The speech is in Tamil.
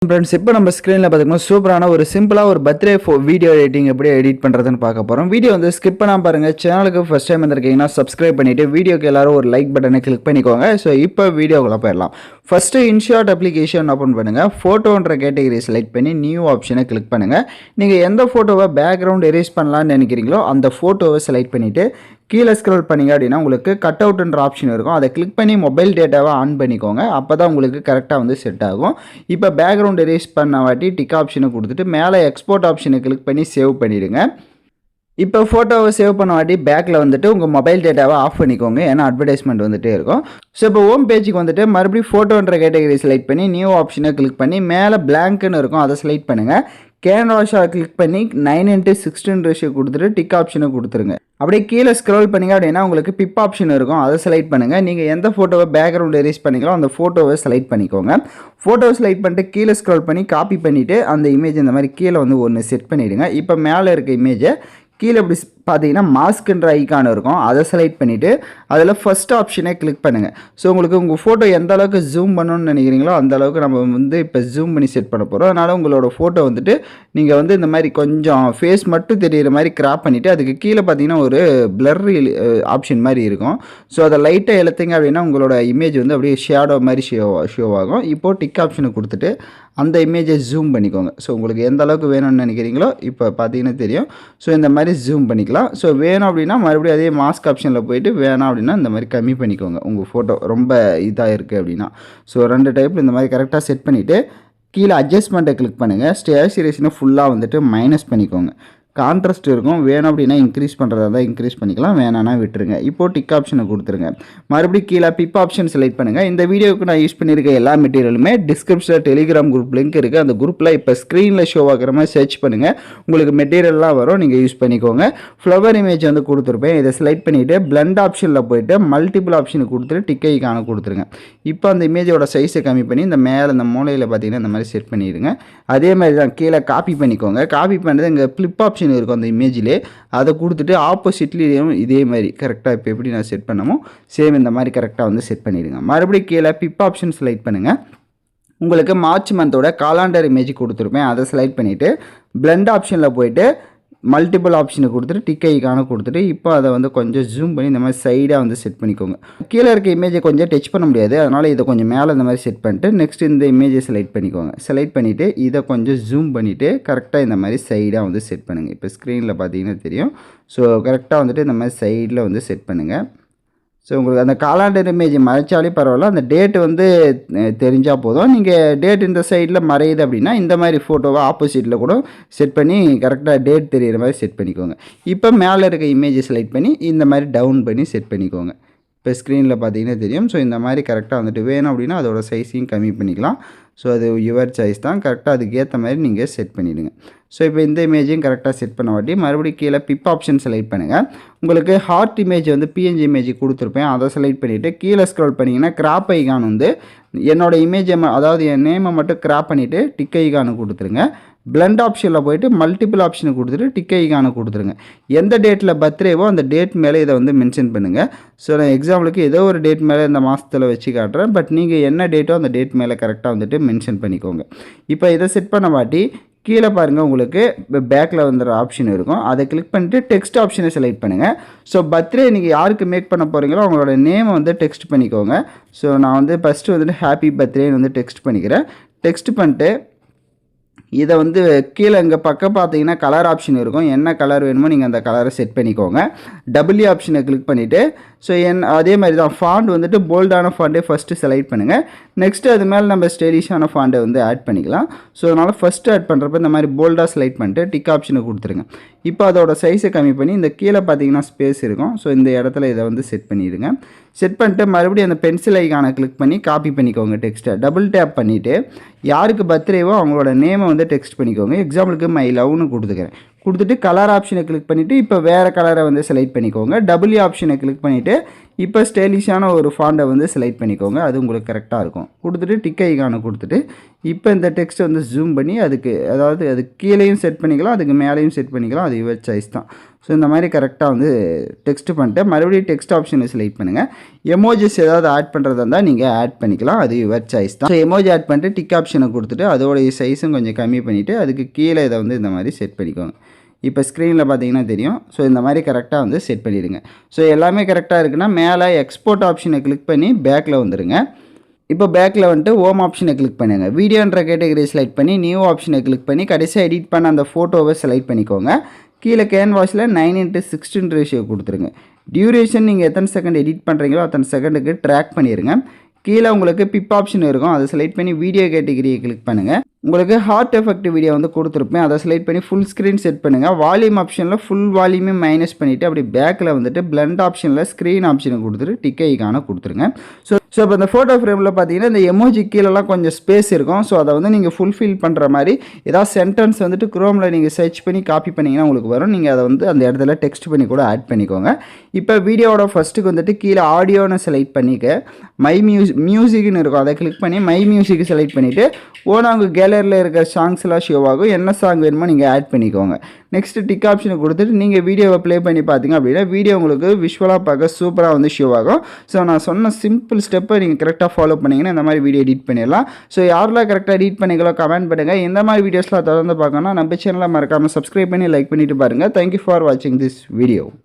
ஃப்ரெண்ட்ஸ் இப்போ நம்ம ஸ்க்ரீனில் பார்த்திங்கன்னா சூப்பரான ஒரு சிம்பிளாக ஒரு பர்த்டே வீடியோ எடிட்டிங் எப்படி எடிட் பண்ணுறதுன்னு பார்க்க போகிறோம். வீடியோ வந்து ஸ்கிப் பண்ணாமல் பாருங்கள். சேனலுக்கு ஃபஸ்ட் டைம் வந்திருக்கீங்கன்னா சப்ஸ்கிரைப் பண்ணிவிட்டு வீடியோக்கு எல்லாரும் ஒரு லைக் பட்டனை கிளிக் பண்ணிக்கோங்க. ஸோ இப்போ வீடியோக்குள்ளே போயிடலாம். ஃபஸ்ட்டு இன்ஷாட் அப்ளிகேஷன் ஓப்பன் பண்ணுங்கள். ஃபோட்டோன்ற கேட்டகரி செலக்ட் பண்ணி நியூ ஆப்ஷனை கிளிக் பண்ணுங்கள். நீங்கள் எந்த ஃபோட்டோவை பேக்ரவுண்ட் எரேஸ் பண்ணலான்னு நினைக்கிறீங்களோ அந்த ஃபோட்டோவை செலக்ட் பண்ணிவிட்டு கீழே ஸ்க்ரோல் பண்ணிங்க அப்படின்னா உங்களுக்கு கட் அவுட்ன்ற ஆப்ஷன் இருக்கும். அதை கிளிக் பண்ணி மொபைல் டேட்டாவை ஆன் பண்ணிக்கோங்க. அப்போ தான் உங்களுக்கு கரெக்டாக வந்து செட் ஆகும். இப்போ பேக்ரவுண்ட் எரேஸ் பண்ண வாட்டி டிக் ஆப்ஷனை கொடுத்துட்டு மேலே எக்ஸ்போர்ட் ஆப்ஷனை கிளிக் பண்ணி சேவ் பண்ணிவிடுங்க. இப்போ ஃபோட்டோவை சேவ் பண்ண வாட்டி பேக்கில் வந்துட்டு உங்கள் மொபைல் டேட்டாவை ஆஃப் பண்ணிக்கோங்க. ஏன்னா அட்வர்டைஸ்மெண்ட் வந்துகிட்டே இருக்கும். ஸோ இப்போ ஹோம் பேஜுக்கு வந்துட்டு மறுபடியும் ஃபோட்டோன்ற கேட்டகரி செலக்ட் பண்ணி நியூ ஆப்ஷனை கிளிக் பண்ணி மேலே பிளாங்க்னு இருக்கும், அதை செலக்ட் பண்ணுங்கள். கேன்வாஷை கிளிக் பண்ணி 9:16 ரேஷியோ கொடுத்துட்டு டிக் ஆப்ஷனை கொடுத்துருங்க. அப்படியே கீழே ஸ்க்ரோல் பண்ணிங்க அப்படின்னா உங்களுக்கு பிப் ஆப்ஷன் இருக்கும், அதை செலக்ட் பண்ணுங்கள். நீங்கள் எந்த ஃபோட்டோவை பேக்ரவுண்ட் எரேஸ் பண்ணிங்களோ அந்த ஃபோட்டோவை செலக்ட் பண்ணிக்கோங்க. ஃபோட்டோவை செலக்ட் பண்ணிட்டு கீழே ஸ்க்ரோல் பண்ணி காப்பி பண்ணிவிட்டு அந்த இமேஜ் இந்த மாதிரி கீழே வந்து ஒன்று செட் பண்ணிவிடுங்க. இப்போ மேலே இருக்க இமேஜை கீழே இப்படி பார்த்தீங்கன்னா மாஸ்க்குன்ற ஐக்கான் இருக்கும், அதை செலக்ட் பண்ணிவிட்டு அதில் ஃபஸ்ட் ஆப்ஷனே கிளிக் பண்ணுங்கள். ஸோ உங்களுக்கு உங்கள் ஃபோட்டோ எந்த அளவுக்கு ஜூம் பண்ணணும்னு நினைக்கிறீங்களோ அந்த அளவுக்கு நம்ம வந்து இப்போ ஜூம் பண்ணி செட் பண்ண போகிறோம். அதனால் உங்களோட ஃபோட்டோ வந்துட்டு நீங்கள் வந்து இந்த மாதிரி கொஞ்சம் ஃபேஸ் மட்டும் தெரிகிற மாதிரி கிராப் பண்ணிவிட்டு அதுக்கு கீழே பார்த்தீங்கன்னா ஒரு பிளர்ரி ஆப்ஷன் மாதிரி இருக்கும். ஸோ அதை லைட்டாக இழுத்தீங்க அப்படின்னா உங்களோட இமேஜ் வந்து அப்படியே ஷேடோ மாதிரி ஷோ ஆகும். இப்போது டிக் ஆப்ஷனை கொடுத்துட்டு அந்த இமேஜை ஜூம் பண்ணிக்கோங்க. ஸோ உங்களுக்கு எந்த அளவுக்கு வேணும்னு நினைக்கிறீங்களோ இப்போ பார்த்தீங்கன்னா தெரியும். ஸோ இந்த மாதிரி ஜூம் பண்ணிக்கலாம். ஸோ வேணும் அப்படின்னா மறுபடியும் அதே மாஸ்க் ஆப்ஷனில் போயிட்டு வேணாம் அப்படின்னா இந்த மாதிரி கம்மி பண்ணிக்கோங்க. உங்கள் ஃபோட்டோ ரொம்ப இதாக இருக்குது அப்படின்னா. ஸோ 2 டைப்பில் இந்த மாதிரி கரெக்டாக செட் பண்ணிவிட்டு கீழே அட்ஜஸ்ட்மெண்ட்டை கிளிக் பண்ணுங்கள். ஸ்டேச்சுரேஷனை ஃபுல்லாக வந்துட்டு மைனஸ் பண்ணிக்கோங்க. கான்ட்ராஸ்ட் இருக்கும், வேணும் அப்படின்னா இன்க்ரீஸ் பண்ணுறதா இருந்தால் இன்க்ரீஸ் பண்ணிக்கலாம், வேணான்னா விட்டுருங்க. இப்போது டிக் ஆப்ஷனை கொடுத்துருங்க. மறுபடியும் கீழே பிப் ஆப்ஷன் செலக்ட் பண்ணுங்கள். இந்த வீடியோவுக்கு நான் யூஸ் பண்ணியிருக்க எல்லா மெட்டீரியலுமே டிஸ்கிரிப்ஷனில் டெலிகிராம் குரூப் லிங்க் இருக்குது. அந்த குரூப்பில் இப்போ ஸ்க்ரீனில் ஷோ ஆகிற மாதிரி சர்ச் பண்ணுங்கள், உங்களுக்கு மெட்டீரியல்லாம் வரும், நீங்கள் யூஸ் பண்ணிக்கோங்க. ஃப்ளவர் இமேஜ் வந்து கொடுத்துருப்பேன், இதை செலக்ட் பண்ணிவிட்டு பிளண்ட் ஆப்ஷனில் போய்ட்டு மல்டிபிள் ஆப்ஷனுக்கு கொடுத்துட்டு டிக் ஐக்கான கொடுத்துருங்க. இப்போ அந்த இமேஜோட சைஸை கம்மி பண்ணி இந்த மேலே இந்த மூலையில் பார்த்தீங்கன்னா இந்த மாதிரி செட் பண்ணிடுங்க. அதே மாதிரி தான் கீழே காப்பி பண்ணிக்கோங்க. காப்பி பண்ணுறது இங்கே ஃப்ளிப் ஆப்ஷன் இருக்கும் அந்த இமேஜிலே, அதை கொடுத்துட்டு ஆப்போசிட்லேயும் இதே மாதிரி கரெக்டாக இப்போ எப்படி நான் செட் பண்ணமோ சேம் இந்த மாதிரி கரெக்டாக வந்து செட் பண்ணிடுங்க. மறுபடியும் கீழே பிப் ஆப்ஷன் செலக்ட் பண்ணுங்கள். உங்களுக்கு மார்ச் மந்தோட காலாண்டர் இமேஜ் கொடுத்துருப்பேன், அதை செலக்ட் பண்ணிவிட்டு பிளண்ட் ஆப்ஷனில் போயிட்டு மல்டிபிள் ஆப்ஷனை கொடுத்துட்டு டிக் ஐக்கான கொடுத்துட்டு இப்போ அதை வந்து கொஞ்சம் ஜூம் பண்ணி இந்த மாதிரி சைடாக வந்து செட் பண்ணிக்கோங்க. கீழே இருக்க இமேஜை கொஞ்சம் டச் பண்ண முடியாது, அதனால் இதை கொஞ்சம் மேலே இந்த மாதிரி செட் பண்ணிட்டு நெக்ஸ்ட் இந்த இமேஜை செலக்ட் பண்ணிக்கோங்க. செலக்ட் பண்ணிவிட்டு இதை கொஞ்சம் ஜூம் பண்ணிவிட்டு கரெக்டாக இந்த மாதிரி சைடாக வந்து செட் பண்ணுங்கள். இப்போ ஸ்க்ரீனில் பார்த்தீங்கன்னா தெரியும். ஸோ கரெக்டாக வந்துட்டு இந்த மாதிரி சைடில் வந்து செட் பண்ணுங்கள். ஸோ உங்களுக்கு அந்த காலாண்டர் இமேஜ் மறைச்சாலே பரவாயில்ல, அந்த டேட்டு வந்து தெரிஞ்சால் போதும். நீங்கள் டேட் இந்த சைடில் மறையுது அப்படின்னா இந்த மாதிரி ஃபோட்டோவை ஆப்போசிட்டில் கூட செட் பண்ணி கரெக்டாக டேட் தெரிகிற மாதிரி செட் பண்ணிக்கோங்க. இப்போ மேலே இருக்க இமேஜை செலக்ட் பண்ணி இந்த மாதிரி டவுன் பண்ணி செட் பண்ணிக்கோங்க. இப்போ ஸ்க்ரீனில் பார்த்தீங்கன்னா தெரியும். ஸோ இந்த மாதிரி கரெக்டாக வந்துட்டு வேணும் அப்படின்னா அதோட சைஸையும் கம்மி பண்ணிக்கலாம். ஸோ அது யுவர் சாய்ஸ் தான், கரெக்டாக அதுக்கேற்ற மாதிரி நீங்கள் செட் பண்ணிவிடுங்க. ஸோ இப்போ இந்த இமேஜையும் கரெக்டாக செட் பண்ண வாட்டி மறுபடியும் கீழே பிப் ஆப்ஷன் செலக்ட் பண்ணுங்கள். உங்களுக்கு ஹார்ட் இமேஜ் வந்து பிஎன்ஜி இமேஜ் கொடுத்துருப்பேன், அதை செலக்ட் பண்ணிவிட்டு கீழே ஸ்க்ரோல் பண்ணிங்கன்னா கிராப் ஐகான் வந்து என்னோடய இமேஜை அதாவது என் நேமை மட்டும் கிராப் பண்ணிவிட்டு டிக் ஐகானு கொடுத்துருங்க. பிளண்ட் ஆப்ஷனில் போய்ட்டு மல்டிபிள் ஆப்ஷனை கொடுத்துட்டு டிக் ஐகானை கொடுத்துருங்க. எந்த டேட்டில் பர்த்டேவோ அந்த டேட் மேலே இதை வந்து மென்ஷன் பண்ணுங்கள். ஸோ நான் எக்ஸாம்பிளுக்கு ஏதோ ஒரு டேட் மேலே இந்த மாதத்தில் வச்சு காட்டுறேன், பட் நீங்கள் என்ன டேட்டோ அந்த டேட் மேலே கரெக்டாக வந்துட்டு மென்ஷன் பண்ணிக்கோங்க. இப்போ இதை செட் பண்ண வாட்டி கீழே பாருங்கள் உங்களுக்கு பேக்கில் வந்துடுற ஆப்ஷன் இருக்கும், அதை கிளிக் பண்ணிவிட்டு டெக்ஸ்ட் ஆப்ஷனை செலக்ட் பண்ணுங்கள். ஸோ பர்த்டே நீங்கள் யாருக்கு மேக் பண்ண போகிறீங்களோ அவங்களோட நேமை வந்து டெக்ஸ்ட் பண்ணிக்கோங்க. ஸோ நான் வந்து ஃபஸ்ட்டு வந்துட்டு ஹாப்பி பர்த்டேன்னு வந்து டெக்ஸ்ட் பண்ணிக்கிறேன். டெக்ஸ்ட் பண்ணிட்டு இதை வந்து கீழே இங்கே பக்கம் பார்த்தீங்கன்னா கலர் ஆப்ஷன் இருக்கும், என்ன கலர் வேணுமோ நீங்கள் அந்த கலரை செட் பண்ணிக்கோங்க. டபிள்யூ ஆப்ஷனை கிளிக் பண்ணிவிட்டு ஸோ அதே மாதிரி தான் ஃபாண்ட் வந்துட்டு போல்டான ஃபாண்டே ஃபஸ்ட்டு செலக்ட் பண்ணுங்கள். நெக்ஸ்ட்டு அது மேலே நம்ம ஸ்டைலிஷான ஃபாண்டை வந்து ஆட் பண்ணிக்கலாம். ஸோ அதனால் ஃபஸ்ட்டு ஆட் பண்ணுறப்ப இந்த மாதிரி போல்டாக செலக்ட் பண்ணிட்டு டிக் ஆப்ஷனை கொடுத்துருங்க. இப்போ அதோட சைஸை கம்மி பண்ணி இந்த கீழே பார்த்தீங்கன்னா ஸ்பேஸ் இருக்கும், ஸோ இந்த இடத்துல இதை வந்து செட் பண்ணிடுங்க. செட் பண்ணிட்டு மறுபடியும் அந்த பென்சில் ஐக்கானை கிளிக் பண்ணி காப்பி பண்ணிக்கோங்க. டெக்ஸ்ட்டை டபுள் டேப் பண்ணிவிட்டு யாருக்கு பர்த்டேவோ அவங்களோட நேமை வந்து டெக்ஸ்ட் பண்ணிக்கோங்க. எக்ஸாம்பிளுக்கு மை லவ்னு கொடுத்துக்கிறேன். கொடுத்துட்டு கலர் ஆப்ஷனை கிளிக் பண்ணிவிட்டு இப்போ வேறு கலரை வந்து செலக்ட் பண்ணிக்கோங்க. டபிள்யூ ஆப்ஷனை கிளிக் பண்ணிவிட்டு இப்போ ஸ்டைலிஷான ஒரு ஃபாண்டை வந்து செலக்ட் பண்ணிக்கோங்க, அது உங்களுக்கு கரெக்டாக இருக்கும். கொடுத்துட்டு டிக் ஐக்கானை கொடுத்துட்டு இப்போ இந்த டெக்ஸ்ட்டை வந்து ஜூம் பண்ணி அதுக்கு அதாவது அதுக்கு கீழேயும் செட் பண்ணிக்கலாம், அதுக்கு மேலேயும் செட் பண்ணிக்கலாம், அது யுவர் சாய்ஸ் தான். ஸோ இந்த மாதிரி கரெக்டாக வந்து டெக்ஸ்ட் பண்ணிட்டு மறுபடியும் டெக்ஸ்ட் ஆப்ஷனை செலக்ட் பண்ணுங்கள். எமோஜிஸ் ஏதாவது ஆட் பண்ணுறதா இருந்தால் நீங்கள் ஆட் பண்ணிக்கலாம், அது யுவர் சாய்ஸ் தான். ஸோ எமோஜி ஆட் பண்ணிட்டு டிக் ஆப்ஷனை கொடுத்துட்டு அதோடைய சைஸும் கொஞ்சம் கம்மி பண்ணிவிட்டு அதுக்கு கீழே இதை வந்து இந்த மாதிரி செட் பண்ணிக்கோங்க. இப்போ ஸ்க்ரீனில் பார்த்தீங்கன்னா தெரியும். ஸோ இந்த மாதிரி கரெக்டாக வந்து செட் பண்ணிடுங்க. ஸோ எல்லாமே கரெக்டாக இருக்குன்னா மேலே எக்ஸ்போர்ட் ஆப்ஷனை கிளிக் பண்ணி பேக்கில் வந்துடுங்க. இப்போ பேக்கில் வந்துட்டு ஹோம் ஆப்ஷனை கிளிக் பண்ணுங்கள். வீடியோன்ற கேட்டகரி செலக்ட் பண்ணி நியூ ஆப்ஷனை கிளிக் பண்ணி கடைசியாக எடிட் பண்ண அந்த ஃபோட்டோவை செலக்ட் பண்ணிக்கோங்க. கீழே கேன்வாஸில் 9:16 ரேஷியோ கொடுத்துருங்க. டியூரேஷன் நீங்கள் எத்தனை செகண்ட் எடிட் பண்ணுறீங்களோ அத்தனை செகண்டுக்கு ட்ராக் பண்ணிடுங்க. கீழே உங்களுக்கு பிப் ஆப்ஷன் இருக்கும், அதை செலக்ட் பண்ணி வீடியோ கேட்டகரியை கிளிக் பண்ணுங்கள். உங்களுக்கு ஹார்ட் எஃபெக்ட் வீடியோ வந்து கொடுத்துருப்பேன், அதை செலக்ட் பண்ணி ஃபுல் ஸ்க்ரீன் செட் பண்ணுங்கள். வால்யூம் ஆப்ஷனில் ஃபுல் வால்யூமே மைனஸ் பண்ணிவிட்டு அப்படி பேக்கில் வந்துட்டு பிளண்ட் ஆப்ஷனில் ஸ்க்ரீன் ஆப்ஷனை கொடுத்துட்டு டிக் ஐகானை கொடுத்துருங்க. ஸோ இப்போ இந்த ஃபோட்டோ ஃப்ரேமில் பார்த்தீங்கன்னா இந்த எமோஜி கீழெல்லாம் கொஞ்சம் ஸ்பேஸ் இருக்கும். ஸோ அதை வந்து நீங்கள் ஃபுல்ஃபில் பண்ணுற மாதிரி ஏதாவது சென்டென்ஸ் வந்துட்டு க்ரோமில் நீங்கள் சர்ச் பண்ணி காப்பி பண்ணிங்கன்னா உங்களுக்கு வரும். நீங்கள் அதை வந்து அந்த இடத்துல டெக்ஸ்ட் பண்ணி கூட ஆட் பண்ணிக்கோங்க. இப்போ வீடியோவோட ஃபஸ்ட்டுக்கு வந்துட்டு கீழே ஆடியோன்னு செலக்ட் பண்ணிக்க மை மியூசிக்னு இருக்கும், அதை கிளிக் பண்ணி மை மியூசிக் செலக்ட் பண்ணிவிட்டு உங்கள் கேலரியில் இருக்கிற சாங்ஸ்லாம் ஷோ ஆகும். என்ன சாங் வேணுமோ நீங்கள் ஆட் பண்ணிக்கோங்க. நெக்ஸ்ட்டு டிக் ஆப்ஷனை கொடுத்துட்டு நீங்கள் வீடியோவை ப்ளே பண்ணி பார்த்தீங்க அப்படின்னா வீடியோ உங்களுக்கு விஷுவலாக பார்க்க சூப்பராக வந்து ஷோ ஆகும். ஸோ நான் சொன்ன சிம்பிள் ஸ்டெப்பை நீங்கள் கரெக்டாக ஃபாலோ பண்ணிங்கன்னா இந்த மாதிரி வீடியோ எடிட் பண்ணிடலாம். ஸோ யாரெல்லாம் கரெக்டாக எடிட் பண்ணிங்களோ கமெண்ட் பண்ணுங்கள். இந்த மாதிரி வீடியோஸ்லாம் தொடர்ந்து பார்க்கணும்னா நம்ம சேனலை மறக்காமல் சப்ஸ்கிரைப் பண்ணி லைக் பண்ணிவிட்டு பாருங்கள். தேங்க்யூ ஃபார் வாட்சிங் திஸ் வீடியோ.